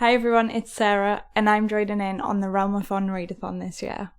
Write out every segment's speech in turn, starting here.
Hi everyone, it's Sarah and I'm joining in on the Realmathon Readathon this year.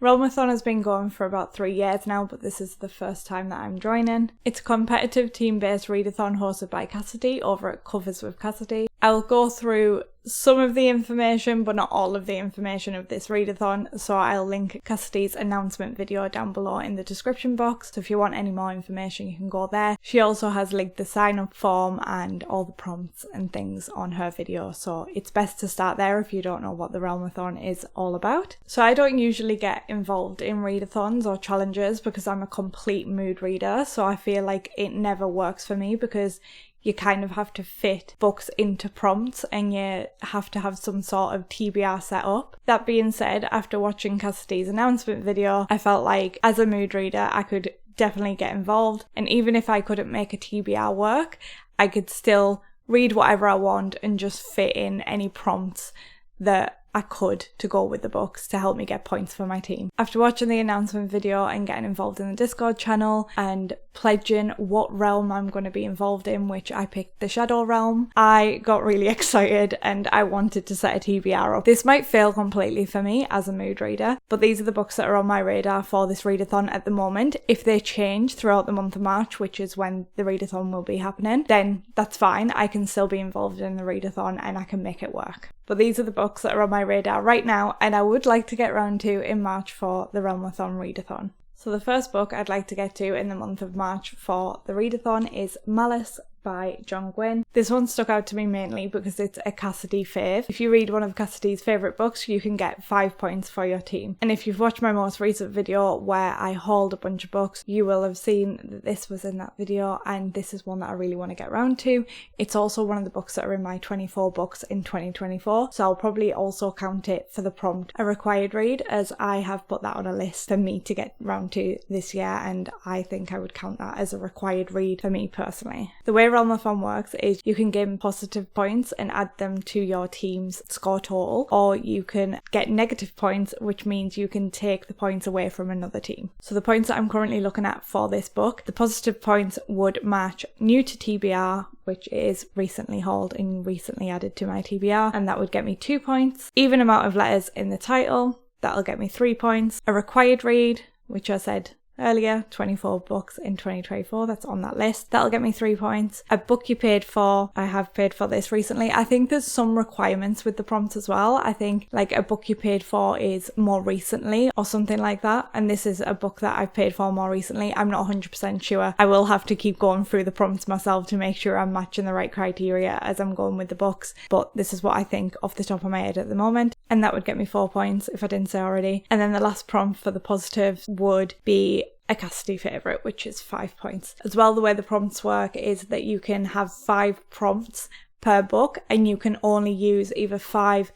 Realmathon has been going for about 3 years now, but this is the first time that I'm joining. It's a competitive team-based readathon hosted by Cassidy over at Covers with Cassidy. I'll go through some of the information, but not all of the information of this readathon, so I'll link Cassidy's announcement video down below in the description box, so if you want any more information you can go there. She also has linked the sign-up form and all the prompts and things on her video, so it's best to start there if you don't know what the Realmathon is all about. So I don't usually get involved in readathons or challenges because I'm a complete mood reader, so I feel like it never works for me because you kind of have to fit books into prompts and you have to have some sort of TBR set up. That being said, after watching Cassidy's announcement video, I felt like as a mood reader I could definitely get involved, and even if I couldn't make a TBR work, I could still read whatever I want and just fit in any prompts that I could to go with the books to help me get points for my team. After watching the announcement video and getting involved in the Discord channel and pledging what realm I'm going to be involved in, which I picked the Shadow realm, I got really excited and I wanted to set a TBR up. This might fail completely for me as a mood reader, but these are the books that are on my radar for this readathon at the moment. If they change throughout the month of March, which is when the readathon will be happening, then that's fine. I can still be involved in the readathon and I can make it work. But these are the books that are on my radar right now and I would like to get round to in March for the Realmathon Readathon. So the first book I'd like to get to in the month of March for the readathon is Malice by John Gwynne. This one stuck out to me mainly because it's a Cassidy fave. If you read one of Cassidy's favourite books, you can get 5 points for your team. And if you've watched my most recent video where I hauled a bunch of books, you will have seen that this was in that video, and this is one that I really want to get around to. It's also one of the books that are in my 24 books in 2024, so I'll probably also count it for the prompt a required read, as I have put that on a list for me to get round to this year, and I think I would count that as a required read for me personally. The way Realmathon works is you can gain positive points and add them to your team's score total, or you can get negative points, which means you can take the points away from another team. So the points that I'm currently looking at for this book, the positive points would match new to TBR, which is recently hauled and recently added to my TBR, and that would get me 2 points. Even amount of letters in the title, that'll get me 3 points. A required read, which I said earlier, 24 books in 2024, that's on that list, that'll get me 3 points. A book you paid for, I have paid for this recently. I think there's some requirements with the prompts as well. I think like a book you paid for is more recently or something like that, and this is a book that I've paid for more recently. I'm not 100% sure. I will have to keep going through the prompts myself to make sure I'm matching the right criteria as I'm going with the books, but this is what I think off the top of my head at the moment, and that would get me 4 points if I didn't say already. And then the last prompt for the positives would be a Cassidy favourite, which is 5 points. As well, the way the prompts work is that you can have 5 prompts per book and you can only use either 5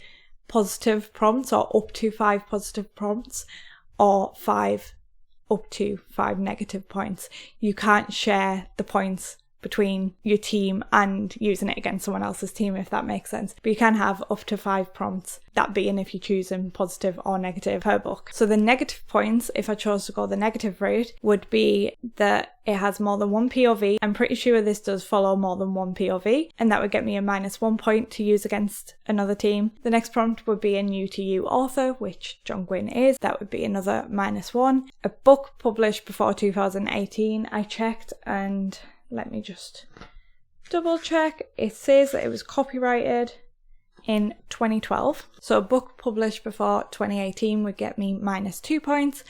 positive prompts or up to 5 positive prompts, or 5 up to 5 negative points. You can't share the points between your team and using it against someone else's team, if that makes sense. But you can have up to 5 prompts, that being if you choose them positive or negative per book. So the negative points, if I chose to go the negative route, would be that it has more than one POV. I'm pretty sure this does follow more than one POV, and that would get me a -1 point to use against another team. The next prompt would be a new to you author, which John Gwynne is. That would be another -1. A book published before 2018, I checked, and let me just double check. It says that it was copyrighted in 2012. So a book published before 2018 would get me -2 points,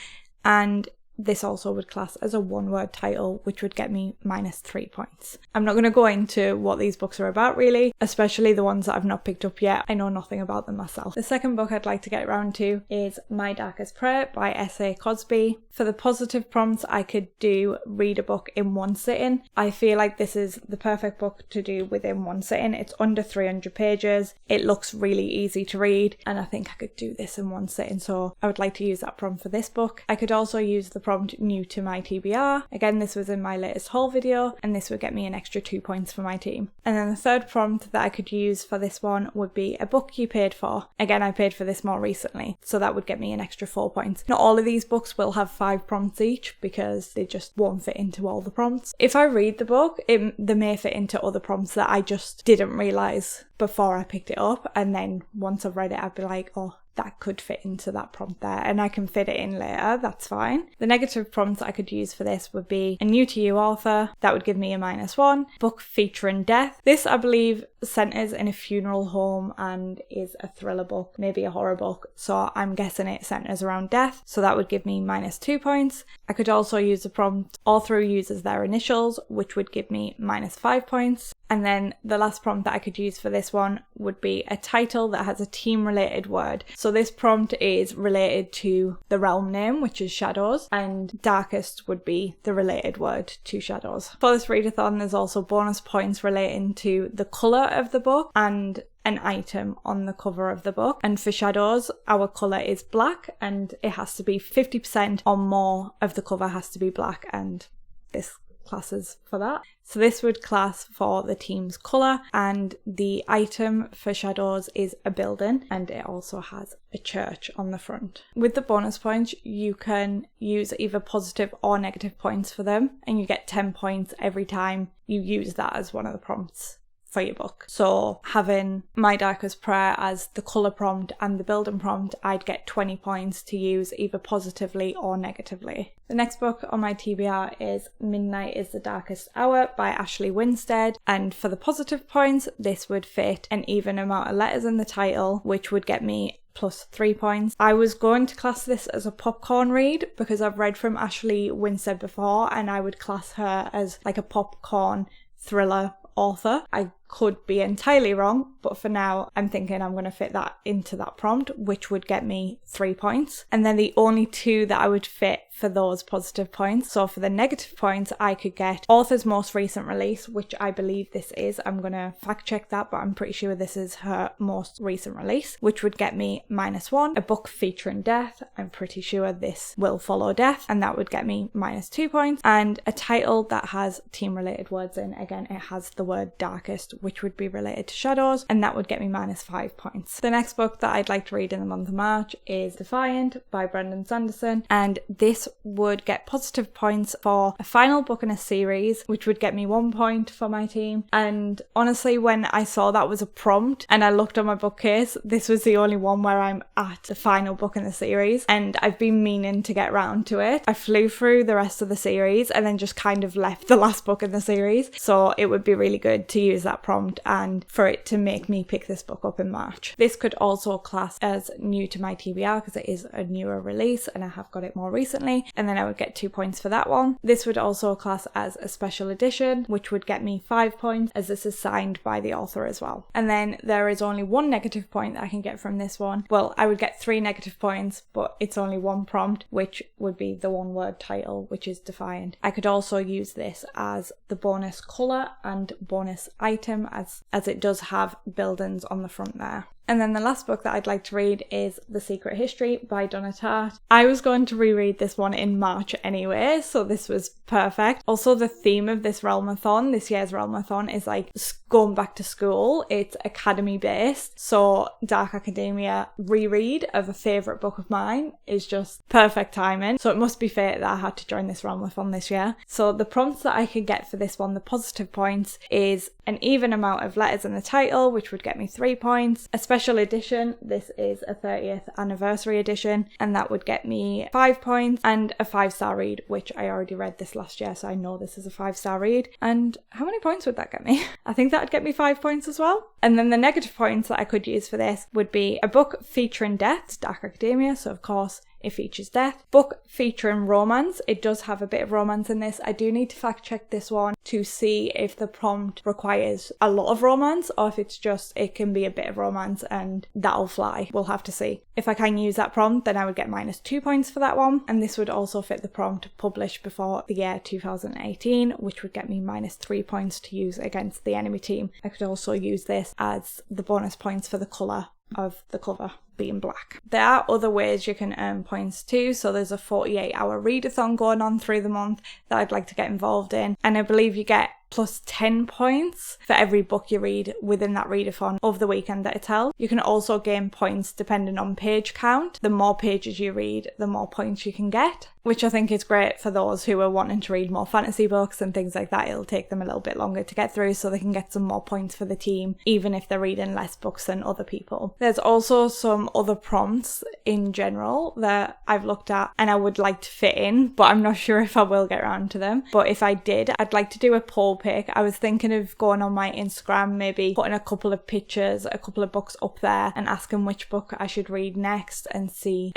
and this also would class as a one-word title, which would get me -3 points. I'm not going to go into what these books are about really, especially the ones that I've not picked up yet. I know nothing about them myself. The second book I'd like to get around to is My Darkest Prayer by S.A. Cosby. For the positive prompts, I could do read a book in one sitting. I feel like this is the perfect book to do within one sitting. It's under 300 pages. It looks really easy to read, and I think I could do this in one sitting, so I would like to use that prompt for this book. I could also use the prompt new to my TBR. Again, this was in my latest haul video, and this would get me an extra 2 points for my team. And then the third prompt that I could use for this one would be a book you paid for. Again, I paid for this more recently, so that would get me an extra 4 points. Not all of these books will have 5 prompts each because they just won't fit into all the prompts. If I read the book, they may fit into other prompts that I just didn't realise before I picked it up, and then once I've read it I'd be like, oh, that could fit into that prompt there, and I can fit it in later, that's fine. The negative prompts I could use for this would be a new to you author, that would give me a -1. Book featuring death. This, I believe, centres in a funeral home and is a thriller book, maybe a horror book, so I'm guessing it centres around death, so that would give me -2 points. I could also use the prompt author uses their initials, which would give me -5 points. And then the last prompt that I could use for this one would be a title that has a team related word. So this prompt is related to the realm name, which is Shadows, and darkest would be the related word to Shadows. For this readathon, there's also bonus points relating to the colour of the book and an item on the cover of the book. And for Shadows, our colour is black, and it has to be 50% or more of the cover has to be black, and this classes for that. So this would class for the team's colour, and the item for Shadows is a building, and it also has a church on the front. With the bonus points, you can use either positive or negative points for them, and you get 10 points every time you use that as one of the prompts for your book. So having My Darkest Prayer as the colour prompt and the building prompt, I'd get 20 points to use either positively or negatively. The next book on my TBR is Midnight is the Darkest Hour by Ashley Winstead, and for the positive points, this would fit an even amount of letters in the title, which would get me +3 points. I was going to class this as a popcorn read because I've read from Ashley Winstead before, and I would class her as like a popcorn thriller author. I could be entirely wrong, but for now I'm thinking I'm going to fit that into that prompt, which would get me 3 points. And then the only 2 that I would fit for those positive points, so for the negative points, I could get author's most recent release, which I believe this is. I'm going to fact check that, but I'm pretty sure this is her most recent release, which would get me -1. A book featuring death, I'm pretty sure this will follow death, and that would get me -2 points. And a title that has team related words in, again it has the word darkest, which would be related to Shadows, and that would get me -5 points. The next book that I'd like to read in the month of March is Defiant by Brandon Sanderson, and this would get positive points for a final book in a series, which would get me 1 point for my team. And honestly, when I saw that was a prompt and I looked on my bookcase, this was the only one where I'm at the final book in the series, and I've been meaning to get round to it. I flew through the rest of the series and then just kind of left the last book in the series, so it would be really good to use that prompt and for it to make me pick this book up in March. This could also class as new to my TBR because it is a newer release and I have got it more recently, and then I would get 2 points for that one. This would also class as a special edition, which would get me 5 points as this is signed by the author as well. And then there is only 1 negative point that I can get from this one. Well, I would get 3 negative points, but it's only 1 prompt, which would be the 1-word title, which is Defiant. I could also use this as the bonus colour and bonus item as it does have buildings on the front there. And then the last book that I'd like to read is The Secret History by Donna Tartt. I was going to reread this one in March anyway, so this was perfect. Also, the theme of this Realmathon, this year's Realmathon, is like going back to school. It's academy based, so Dark Academia reread of a favourite book of mine is just perfect timing. So it must be fate that I had to join this Realmathon this year. So the prompts that I could get for this one, the positive points, is an even amount of letters in the title, which would get me 3 points. A special edition, this is a 30th anniversary edition, and that would get me 5 points. And a 5-star read, which I already read this last year, so I know this is a 5-star read. And how many points would that get me? I think that'd get me 5 points as well. And then the negative points that I could use for this would be a book featuring death, Dark Academia, so of course it features death. Book featuring romance. It does have a bit of romance in this. I do need to fact check this one to see if the prompt requires a lot of romance or if it's just it can be a bit of romance and that'll fly. We'll have to see. If I can use that prompt, then I would get -2 points for that one. And this would also fit the prompt published before the year 2018, which would get me -3 points to use against the enemy team. I could also use this as the bonus points for the colour of the cover being black. There are other ways you can earn points too. So there's a 48-hour readathon going on through the month that I'd like to get involved in. And I believe you get plus 10 points for every book you read within that readathon over the weekend that it's held. You can also gain points depending on page count. The more pages you read, the more points you can get, which I think is great for those who are wanting to read more fantasy books and things like that. It'll take them a little bit longer to get through so they can get some more points for the team, even if they're reading less books than other people. There's also some other prompts in general that I've looked at and I would like to fit in, but I'm not sure if I will get around to them. But if I did, I'd like to do a poll pick. I was thinking of going on my Instagram, maybe putting a couple of pictures, a couple of books up there and asking which book I should read next and see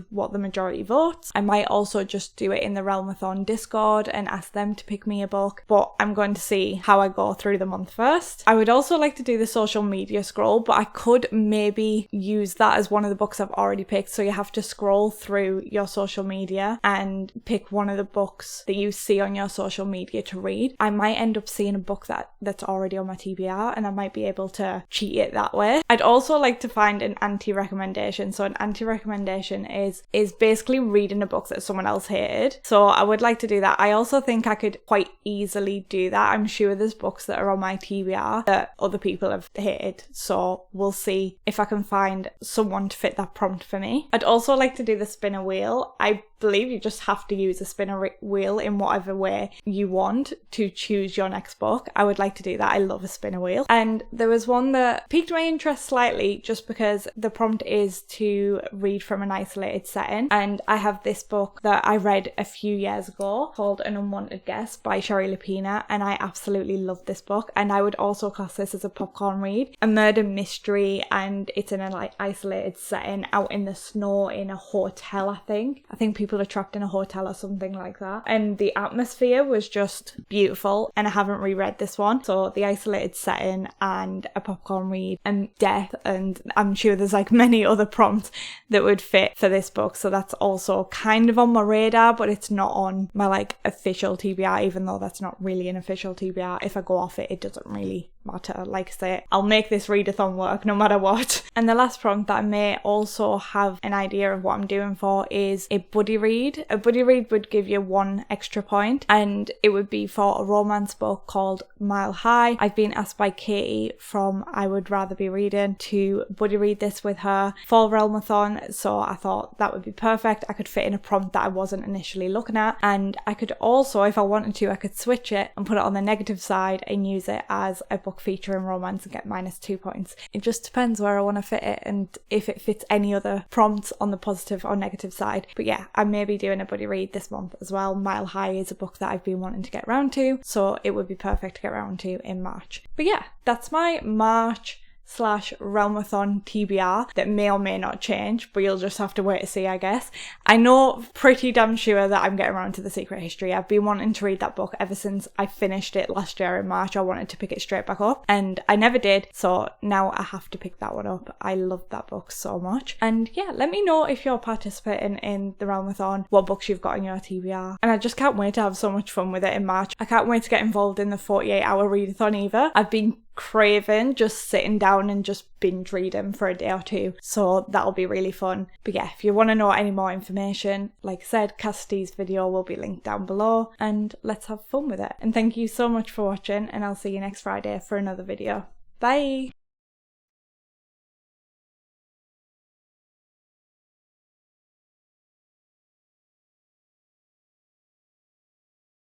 what the majority votes. I might also just do it in the Realmathon Discord and ask them to pick me a book, but I'm going to see how I go through the month first. I would also like to do the social media scroll, but I could maybe use that as one of the books I've already picked. So you have to scroll through your social media and pick one of the books that you see on your social media to read. I might end up seeing a book that's already on my TBR and I might be able to cheat it that way. I'd also like to find an anti-recommendation. So an anti-recommendation is basically reading a book that someone else hated. So I would like to do that. I also think I could quite easily do that. I'm sure there's books that are on my TBR that other people have hated. So we'll see if I can find someone to fit that prompt for me. I'd also like to do the spinner wheel. I believe you just have to use a spinner wheel in whatever way you want to choose your next book. I would like to do that. I love a spinner wheel. And there was one that piqued my interest slightly just because the prompt is to read from an isolated setting. And I have this book that I read a few years ago called An Unwanted Guest by Sherry Lapina, and I absolutely love this book. And I would also class this as a popcorn read. A murder mystery, and it's in an isolated setting out in the snow in a hotel, I think people are trapped in a hotel or something like that. And the atmosphere was just beautiful, and I haven't reread this one. So the isolated setting and a popcorn read and death, and I'm sure there's like many other prompts that would fit for this book. So that's also kind of on my radar, but it's not on my like official TBR, even though that's not really an official TBR. If I go off it, it doesn't really matter. Like I say, I'll make this readathon work no matter what. And the last prompt that I may also have an idea of what I'm doing for is a buddy read. A buddy read would give you 1 extra point, and it would be for a romance book called Mile High. I've been asked by Katie from I Would Rather Be Reading to buddy read this with her for Realmathon, so I thought that would be perfect. I could fit in a prompt that I wasn't initially looking at, and I could also, if I wanted to, I could switch it and put it on the negative side and use it as a book featuring romance and get -2 points. It just depends where I want to fit it and if it fits any other prompts on the positive or negative side. But yeah, I may be doing a buddy read this month as well. Mile High is a book that I've been wanting to get around to, so it would be perfect to get around to in March. But yeah, that's my March /Realmathon TBR that may or may not change, but you'll just have to wait to see, I guess. I know pretty damn sure that I'm getting around to The Secret History. I've been wanting to read that book ever since I finished it last year in March. I wanted to pick it straight back up and I never did, so now I have to pick that one up. I love that book so much. And yeah, let me know if you're participating in the Realmathon, what books you've got in your TBR. And I just can't wait to have so much fun with it in March. I can't wait to get involved in the 48-hour readathon either. I've been craving just sitting down and just binge reading for a day or two, so that'll be really fun. But yeah, if you want to know any more information, like I said, Cassidy's video will be linked down below, and let's have fun with it. And thank you so much for watching, and I'll see you next Friday for another video. Bye!